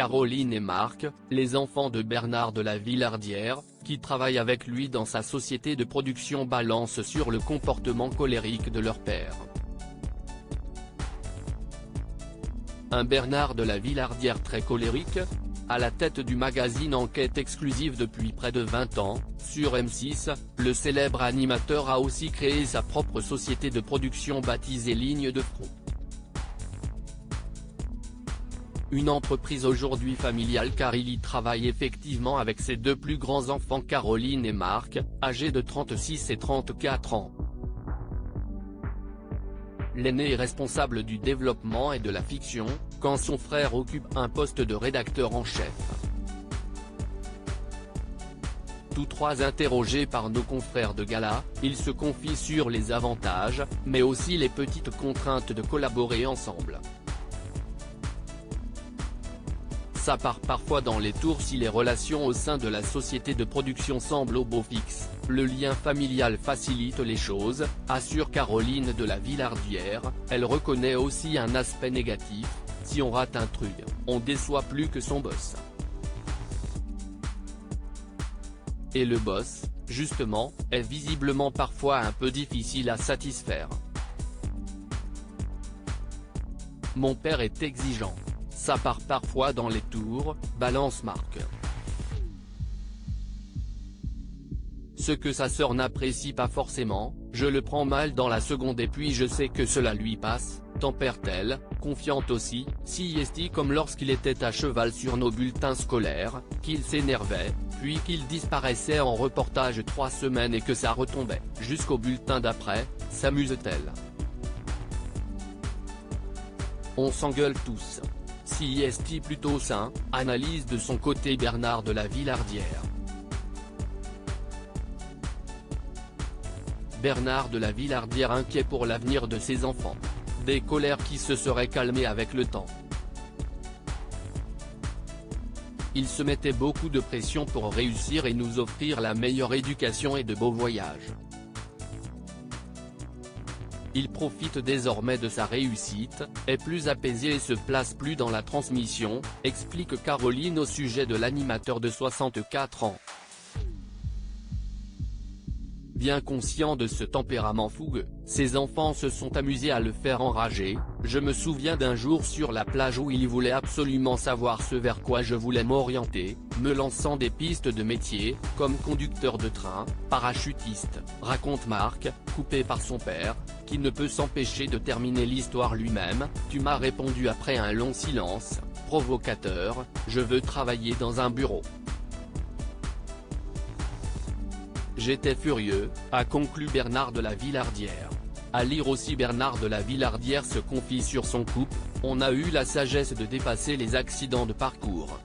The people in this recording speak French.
Caroline et Marc, les enfants de Bernard de la Villardière, qui travaillent avec lui dans sa société de production, balancent sur le comportement colérique de leur père. Un Bernard de la Villardière très colérique ? À la tête du magazine Enquête exclusive depuis près de 20 ans, sur M6, le célèbre animateur a aussi créé sa propre société de production baptisée Ligne de Front. Une entreprise aujourd'hui familiale car il y travaille effectivement avec ses deux plus grands enfants Caroline et Marc, âgés de 36 et 34 ans. L'aîné est responsable du développement et de la fiction, quand son frère occupe un poste de rédacteur en chef. Tous trois interrogés par nos confrères de Gala, ils se confient sur les avantages, mais aussi les petites contraintes de collaborer ensemble. Ça part parfois dans les tours si les relations au sein de la société de production semblent au beau fixe, le lien familial facilite les choses, assure Caroline de la Villardière. Elle reconnaît aussi un aspect négatif, si on rate un truc, on déçoit plus que son boss. Et le boss, justement, est visiblement parfois un peu difficile à satisfaire. Mon père est exigeant. Ça part parfois dans les tours, balance Marc. Ce que sa sœur n'apprécie pas forcément, je le prends mal dans la seconde et puis je sais que cela lui passe, tempère-t-elle, confiante aussi, si est comme lorsqu'il était à cheval sur nos bulletins scolaires, qu'il s'énervait, puis qu'il disparaissait en reportage 3 semaines et que ça retombait, jusqu'au bulletin d'après, s'amuse-t-elle. On s'engueule tous. Si est plutôt sain, analyse de son côté Bernard de la Villardière. Bernard de la Villardière inquiet pour l'avenir de ses enfants. Des colères qui se seraient calmées avec le temps. Il se mettait beaucoup de pression pour réussir et nous offrir la meilleure éducation et de beaux voyages. Il profite désormais de sa réussite, est plus apaisé et se place plus dans la transmission, explique Caroline au sujet de l'animateur de 64 ans. Bien conscient de ce tempérament fougueux, ses enfants se sont amusés à le faire enrager. Je me souviens d'un jour sur la plage où il voulait absolument savoir ce vers quoi je voulais m'orienter, me lançant des pistes de métier, comme conducteur de train, parachutiste, raconte Marc, coupé par son père, qui ne peut s'empêcher de terminer l'histoire lui-même. Tu m'as répondu après un long silence, provocateur, je veux travailler dans un bureau. J'étais furieux, a conclu Bernard de la Villardière. À lire aussi Bernard de la Villardière se confie sur son couple, on a eu la sagesse de dépasser les accidents de parcours.